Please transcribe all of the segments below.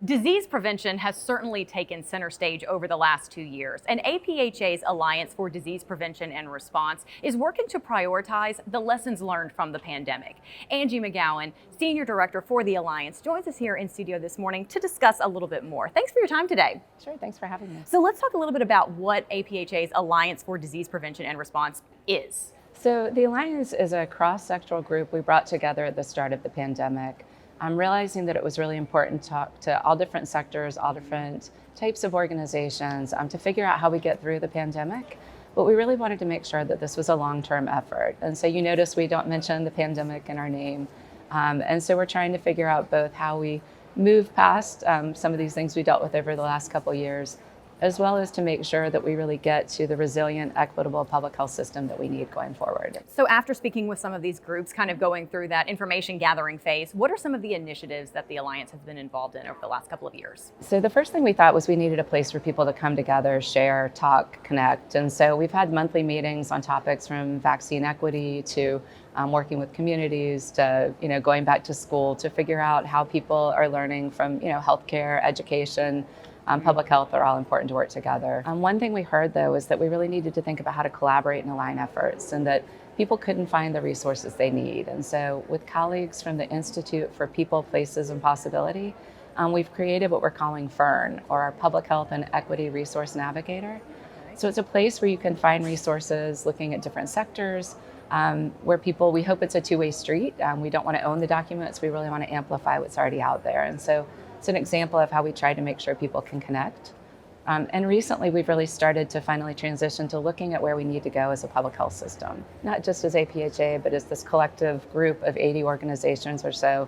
Disease prevention has certainly taken center stage over the last 2 years, and APHA's Alliance for Disease Prevention and Response is working to prioritize the lessons learned from the pandemic. Angie McGowan, Senior Director for the Alliance, joins us here in studio this morning to discuss a little bit more. Thanks for your time today. Sure, thanks for having me. So let's talk a little bit about what APHA's Alliance for Disease Prevention and Response is. So the Alliance is a cross-sectoral group we brought together at the start of the pandemic. I'm realizing that it was really important to talk to all different sectors, all different types of organizations to figure out how we get through the pandemic. But we really wanted to make sure that this was a long-term effort. And so you notice we don't mention the pandemic in our name. And so we're trying to figure out both how we move past some of these things we dealt with over the last couple of years, as well as to make sure that we really get to the resilient, equitable public health system that we need going forward. So after speaking with some of these groups, kind of going through that information gathering phase, what are some of the initiatives that the Alliance has been involved in over the last couple of years? So the first thing we thought was we needed a place for people to come together, share, talk, connect. And so we've had monthly meetings on topics from vaccine equity to working with communities to going back to school to figure out how people are learning from healthcare, education, public health are all important to work together. One thing we heard, though, is that we really needed to think about how to collaborate and align efforts, and that people couldn't find the resources they need. And so with colleagues from the Institute for People, Places, and Possibility, we've created what we're calling FERN, or our Public Health and Equity Resource Navigator. So it's a place where you can find resources looking at different sectors, where we hope it's a two-way street. We don't want to own the documents, we really want to amplify what's already out there. And so it's an example of how we try to make sure people can connect. And recently we've really started to finally transition to looking at where we need to go as a public health system, not just as APHA, but as this collective group of 80 organizations or so,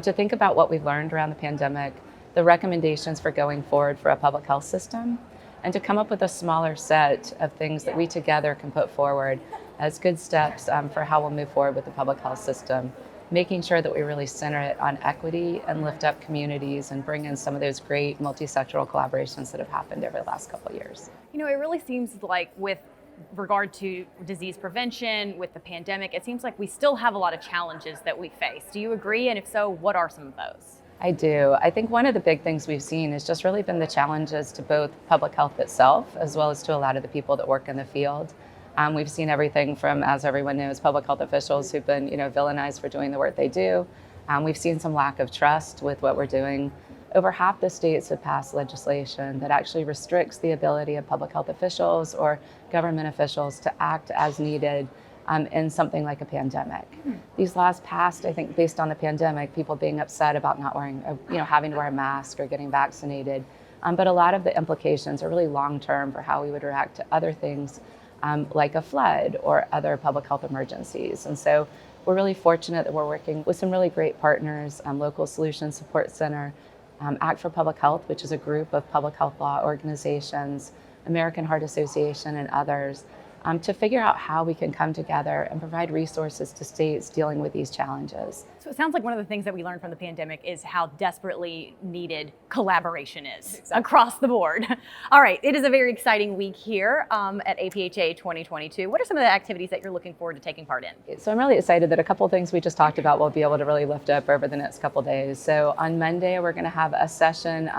to think about what we've learned around the pandemic, the recommendations for going forward for a public health system, and to come up with a smaller set of things that we together can put forward as good steps for how we'll move forward with the public health system, making sure that we really center it on equity and lift up communities and bring in some of those great multi-sectoral collaborations that have happened over the last couple of years. It really seems like with regard to disease prevention, with the pandemic, it seems like we still have a lot of challenges that we face. Do you agree? And if so, what are some of those? I do. I think one of the big things we've seen has just really been the challenges to both public health itself, as well as to a lot of the people that work in the field. We've seen everything from, as everyone knows, public health officials who've been villainized for doing the work they do. We've seen some lack of trust with what we're doing. Over half the states have passed legislation that actually restricts the ability of public health officials or government officials to act as needed in something like a pandemic. These laws passed, I think, based on the pandemic, people being upset about not wearing, having to wear a mask or getting vaccinated. But a lot of the implications are really long-term for how we would react to other things like a flood or other public health emergencies. And so we're really fortunate that we're working with some really great partners, Local Solutions Support Center, Act for Public Health, which is a group of public health law organizations, American Heart Association, and others, to figure out how we can come together and provide resources to states dealing with these challenges. So it sounds like one of the things that we learned from the pandemic is how desperately needed collaboration is across the board. All right, it is a very exciting week here at APHA 2022. What are some of the activities that you're looking forward to taking part in? So I'm really excited that a couple of things we just talked about we'll be able to really lift up over the next couple of days. So on Monday, we're going to have a session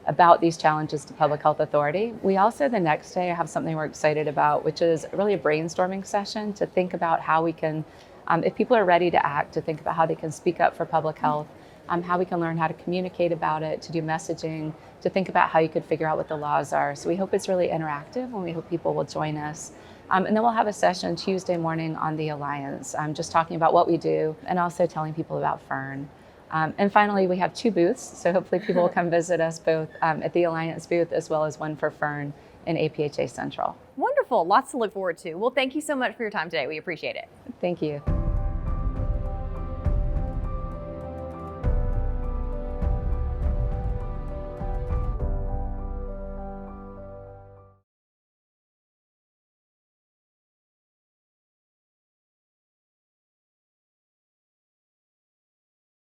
about these challenges to public health authority. We also, the next day, have something we're excited about, which is really a brainstorming session to think about how we can, if people are ready to act, to think about how they can speak up for public health, how we can learn how to communicate about it, to do messaging, to think about how you could figure out what the laws are. So we hope it's really interactive, and we hope people will join us. And then we'll have a session Tuesday morning on the Alliance, just talking about what we do and also telling people about FERN. And finally, we have 2 booths, so hopefully people will come visit us both at the Alliance booth as well as one for FERN in APHA Central. Wonderful. Lots to look forward to. Well, thank you so much for your time today. We appreciate it. Thank you.